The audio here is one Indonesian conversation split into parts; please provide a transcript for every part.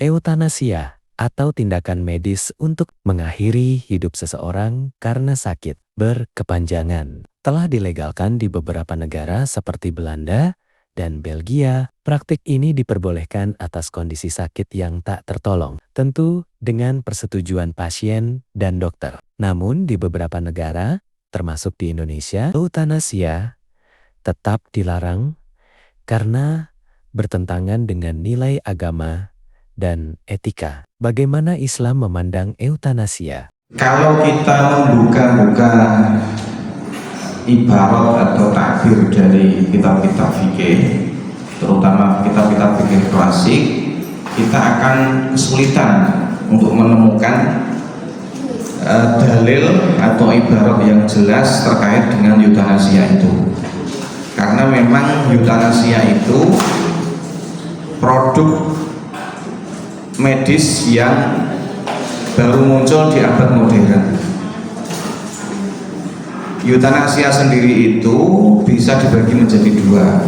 Eutanasia atau tindakan medis untuk mengakhiri hidup seseorang karena sakit berkepanjangan telah dilegalkan di beberapa negara seperti Belanda dan Belgia. Praktik ini diperbolehkan atas kondisi sakit yang tak tertolong, tentu dengan persetujuan pasien dan dokter. Namun di beberapa negara, termasuk di Indonesia, eutanasia tetap dilarang karena bertentangan dengan nilai agama dan etika. Bagaimana Islam memandang eutanasia? Kalau kita membuka-buka ibarat atau takbir dari kitab-kitab fikih, terutama kitab-kitab fikih klasik, kita akan kesulitan untuk menemukan dalil atau ibarat yang jelas terkait dengan eutanasia itu. Karena memang eutanasia itu produk medis yang baru muncul di abad modern. Eutanasia sendiri itu bisa dibagi menjadi dua.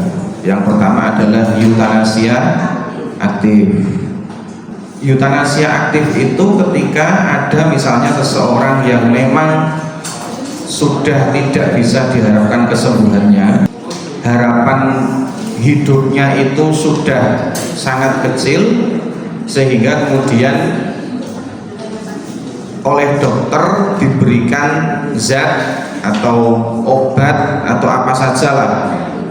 Yang pertama adalah eutanasia aktif. Eutanasia aktif itu ketika ada misalnya seseorang yang memang sudah tidak bisa diharapkan kesembuhannya, harapan hidupnya itu sudah sangat kecil, sehingga kemudian oleh dokter diberikan zat atau obat atau apa sajalah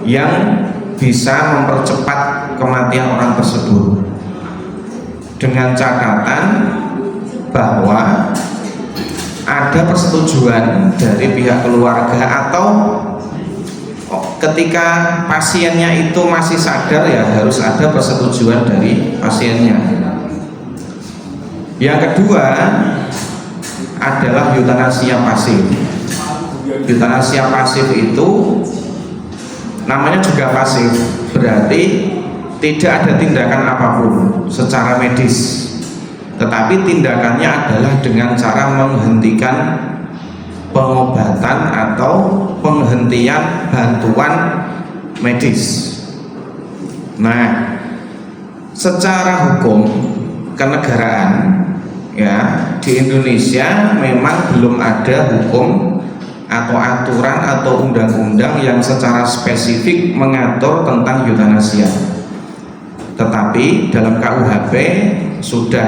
yang bisa mempercepat kematian orang tersebut, dengan catatan bahwa ada persetujuan dari pihak keluarga atau ketika pasiennya itu masih sadar, ya harus ada persetujuan dari pasiennya. Yang kedua adalah eutanasia pasif. Eutanasia pasif itu namanya juga pasif, berarti tidak ada tindakan apapun secara medis, tetapi tindakannya adalah dengan cara menghentikan pengobatan atau penghentian bantuan medis. Nah, secara hukum kenegaraan, ya, di Indonesia memang belum ada hukum atau aturan atau undang-undang yang secara spesifik mengatur tentang eutanasia. Tetapi dalam KUHP sudah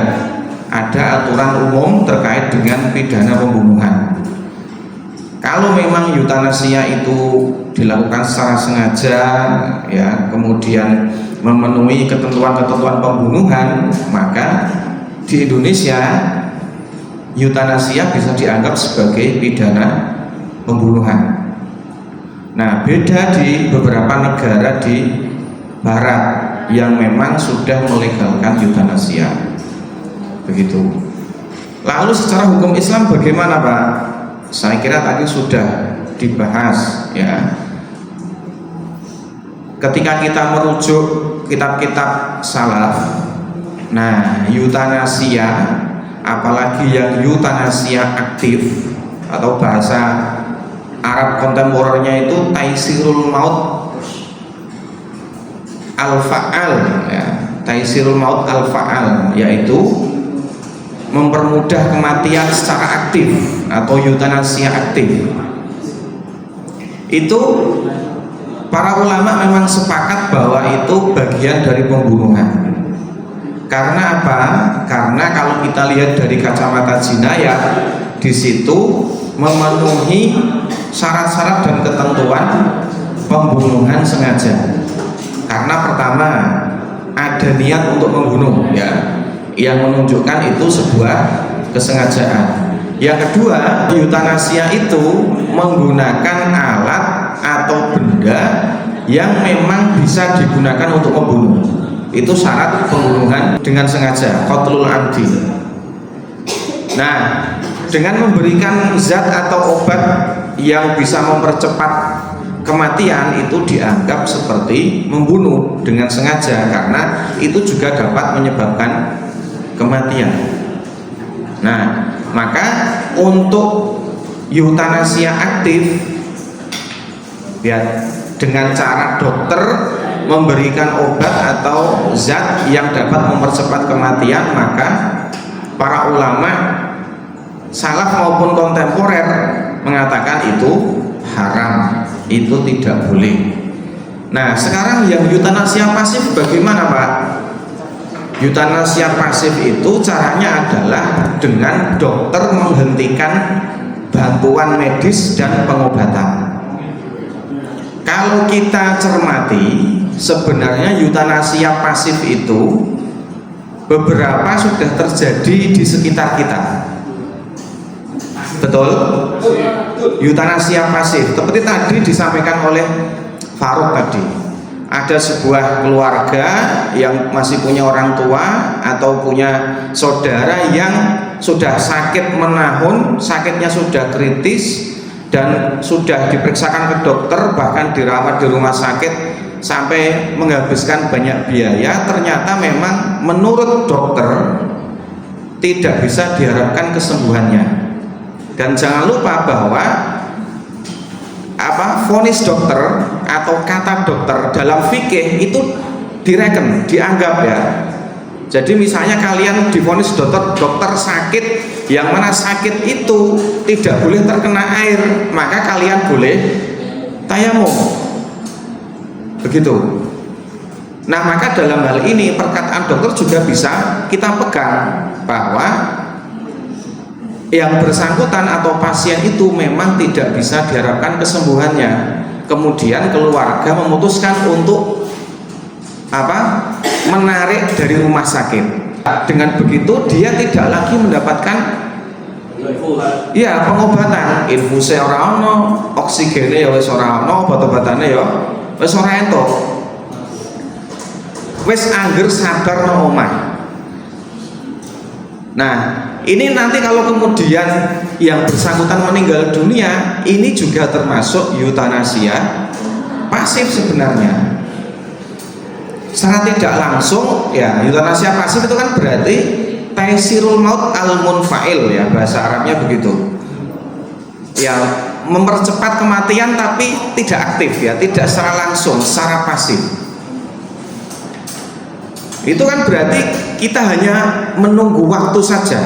ada aturan umum terkait dengan pidana pembunuhan. Kalau memang eutanasia itu dilakukan secara sengaja, ya, kemudian memenuhi ketentuan-ketentuan pembunuhan, maka di Indonesia eutanasia bisa dianggap sebagai pidana pembunuhan. Nah, beda di beberapa negara di Barat yang memang sudah melegalkan eutanasia. Begitu. Lalu secara hukum Islam bagaimana, Pak? Saya kira tadi sudah dibahas, ya. Ketika kita merujuk kitab-kitab salaf, nah, eutanasia, apalagi yang eutanasia aktif atau bahasa Arab kontemporernya itu taisirul maut al-fa'al, ya, taisirul maut al-fa'al, yaitu mempermudah kematian secara aktif atau eutanasia aktif. Itu para ulama memang sepakat bahwa itu bagian dari pembunuhan. Karena apa? Karena kalau kita lihat dari kacamata jinayah, di situ memenuhi syarat-syarat dan ketentuan pembunuhan sengaja. Karena pertama ada niat untuk membunuh, ya, yang menunjukkan itu sebuah kesengajaan. Yang kedua, eutanasia itu menggunakan alat atau benda yang memang bisa digunakan untuk membunuh. Itu syarat pembunuhan dengan sengaja, qatlul amdi. Nah, dengan memberikan zat atau obat yang bisa mempercepat kematian itu dianggap seperti membunuh dengan sengaja, karena itu juga dapat menyebabkan kematian. Nah, maka untuk eutanasia aktif, ya, dengan cara dokter memberikan obat atau zat yang dapat mempercepat kematian, maka para ulama salaf maupun kontemporer mengatakan itu haram, itu tidak boleh. Nah, sekarang yang eutanasia pasif bagaimana, Pak? Eutanasia pasif itu caranya adalah dengan dokter menghentikan bantuan medis dan pengobatan. Kalau kita cermati, sebenarnya eutanasia pasif itu beberapa sudah terjadi di sekitar kita. Betul? Eutanasia pasif seperti tadi disampaikan oleh Faruk tadi. Ada sebuah keluarga yang masih punya orang tua atau punya saudara yang sudah sakit menahun, sakitnya sudah kritis dan sudah diperiksakan ke dokter, bahkan dirawat di rumah sakit sampai menghabiskan banyak biaya. Ternyata memang menurut dokter tidak bisa diharapkan kesembuhannya. Dan jangan lupa bahwa vonis dokter atau kata dokter dalam fikih itu direken, dianggap ya. Jadi misalnya kalian divonis dokter sakit, yang mana sakit itu tidak boleh terkena air, maka kalian boleh tayamum. Begitu. Nah, maka dalam hal ini perkataan dokter juga bisa kita pegang bahwa yang bersangkutan atau pasien itu memang tidak bisa diharapkan kesembuhannya. Kemudian keluarga memutuskan untuk menarik dari rumah sakit. Dengan begitu dia tidak lagi mendapatkan pengobatan, infusnya ora ono, oksigene ya wis ora ono, obat-obatane ya wis ora entuk. Wis angger sabar nang omah. Nah, ini nanti kalau kemudian yang bersangkutan meninggal dunia, ini juga termasuk eutanasia pasif sebenarnya. Secara tidak langsung ya, eutanasia pasif itu kan berarti taisirul maut al munfa'il ya, bahasa Arabnya begitu. Ya, mempercepat kematian tapi tidak aktif ya, tidak secara langsung, secara pasif. Itu kan berarti kita hanya menunggu waktu saja.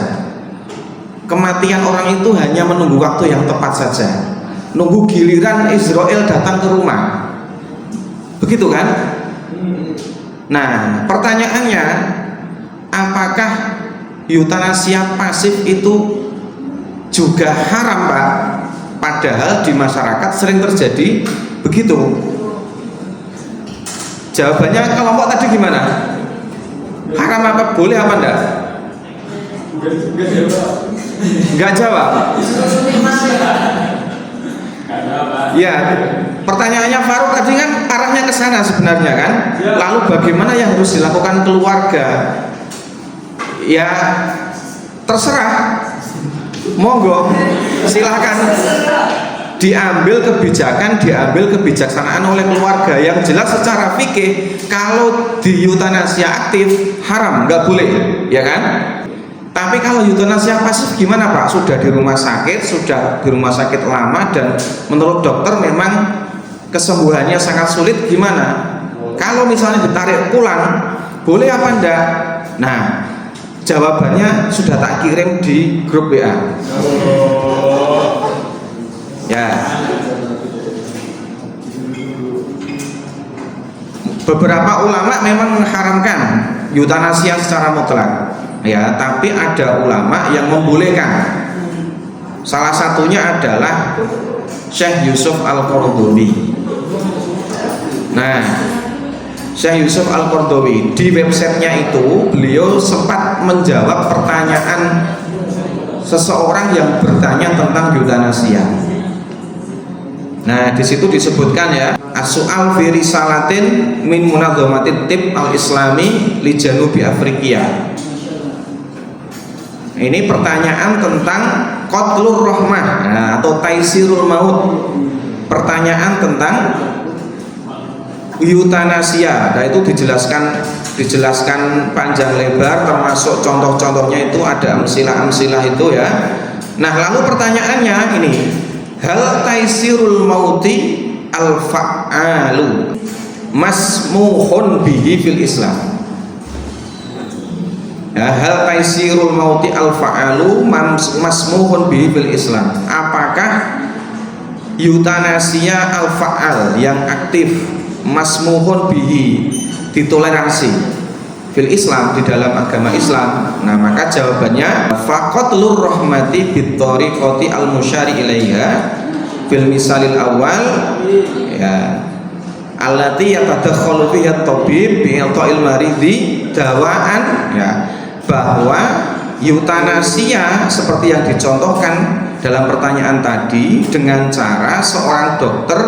Kematian orang itu hanya menunggu waktu yang tepat saja. Nunggu giliran Israel datang ke rumah. Begitu kan? Nah, pertanyaannya, apakah eutanasia pasif itu juga haram, Pak? Padahal di masyarakat sering terjadi begitu. Jawabannya kelompok tadi gimana? Haram apa boleh apa enggak? Enggak jawab. Ya, pertanyaannya Faruk tadi kan arahnya ke sana sebenarnya kan. Lalu bagaimana yang harus dilakukan keluarga? Ya, terserah. Monggo, silahkan diambil kebijakan, diambil kebijaksanaan oleh keluarga. Yang jelas secara fikih kalau di eutanasia aktif haram, nggak boleh, ya kan? Tapi kalau eutanasia pasif gimana, Pak? Sudah di rumah sakit lama dan menurut dokter memang kesembuhannya sangat sulit, gimana? Kalau misalnya ditarik pulang, boleh apa enggak? Nah, jawabannya sudah tak kirim di grup WA. Ya, beberapa ulama memang mengharamkan eutanasia secara mutlak, ya, tapi ada ulama yang membolehkan. Salah satunya adalah Syekh Yusuf Al-Qaradawi. Nah, Syekh Yusuf Al-Qaradawi di websitenya itu beliau sempat menjawab pertanyaan seseorang yang bertanya tentang eutanasia. Nah, di situ disebutkan ya, as-su'al fi risalatin min munadzamatit tib al-islami li Janubi Afrika. Ini pertanyaan tentang qatlur rahmah, atau taisirul maut. Pertanyaan tentang eutanasia. Nah, itu dijelaskan panjang lebar, termasuk contoh-contohnya itu ada amsilah-amsilah itu ya. Nah, lalu pertanyaannya ini, hal taisirul mauti al-fa'alu masmuhun bihi fil Islam. Ya, hal taisirul mauti al fa'alu masmuhun bihi fil Islam. Apakah eutanasia al fa'al yang aktif masmuhun bihi ditoleransi fil Islam, di dalam agama Islam? Nah, maka jawabannya faqatlur rahmati bit tariqati al musyari ilaiha fil misalil awal, ya, allati yatadakhalu fiha at-tabib bi i'ta'il maridi dawaan, ya, bahwa eutanasia seperti yang dicontohkan dalam pertanyaan tadi dengan cara seorang dokter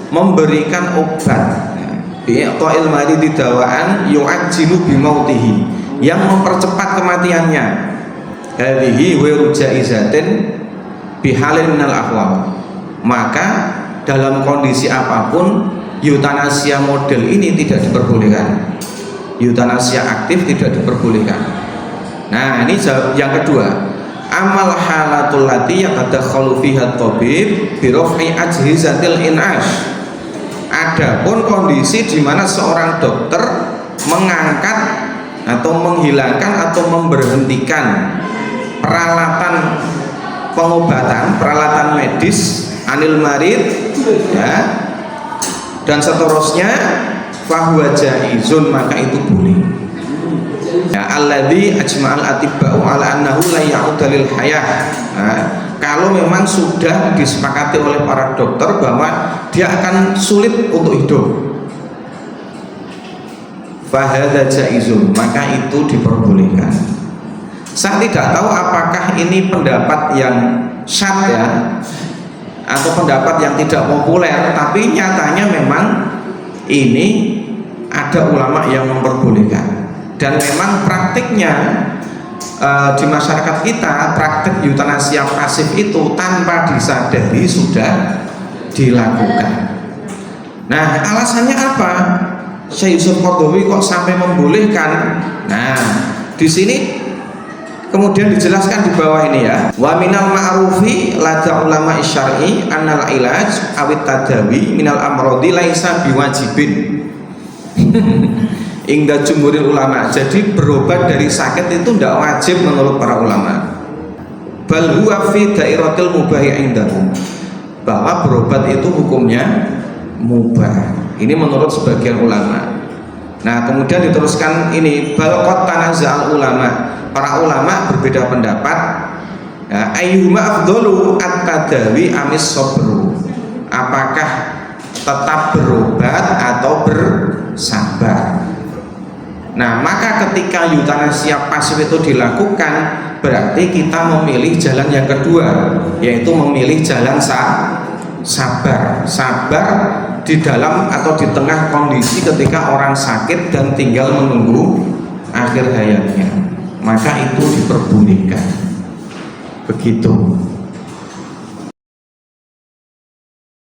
memberikan obat, bi i'ta'il maridi dawaan yu'ajjilu bi mautihi, yang mempercepat kematiannya, hadhihi wa jaizatin bi halin minal ahwal. Maka dalam kondisi apapun eutanasia model ini tidak diperbolehkan, eutanasia aktif tidak diperbolehkan. Nah, ini yang kedua, amal halatul lati yatadakhalu fiha at-tabib bi raf'i ajhizatil in'ash. Adapun kondisi di mana seorang dokter mengangkat atau menghilangkan atau memberhentikan peralatan pengobatan, peralatan medis anil marid, ya, dan seterusnya, fahuwa jaizun, maka itu boleh. Ya, alladzi ajma'al atibba'u ala annahu la ya'uda lil hayah. Nah, kalau memang sudah disepakati oleh para dokter bahwa dia akan sulit untuk hidup, fahadza jaizun, maka itu diperbolehkan. Saya tidak tahu apakah ini pendapat yang syadz, ya, atau pendapat yang tidak populer, tapi nyatanya memang ini ada ulama yang memperbolehkan. Dan memang praktiknya di masyarakat kita, praktik eutanasia pasif itu tanpa disadari sudah dilakukan. Nah, alasannya apa? Syekh Yusuf Qaradawi kok sampai membolehkan? Nah, di sini kemudian dijelaskan di bawah ini, ya. Wa minal ma'rufi lada ulama syar'i annal ilaj awit tadawi minal amrodi laisa biwajibin. Ingda jumhuril ulama. Jadi berobat dari sakit itu tidak wajib menurut para ulama. Bal huwa fi dairatil mubahi indahum. Bahwa berobat itu hukumnya mubah. Ini menurut sebagian ulama. Nah, kemudian diteruskan ini, bal qad tanaza'al ulama. Para ulama berbeda pendapat, ya, ayyuma afdalu at-tadawi amis sabru. Apakah tetap berobat atau bersabar? Nah, maka ketika eutanasia pasif itu dilakukan, berarti kita memilih jalan yang kedua, yaitu memilih jalan sabar. Sabar di dalam atau di tengah kondisi ketika orang sakit dan tinggal menunggu akhir hayatnya, maka itu diperbolehkan. Begitu.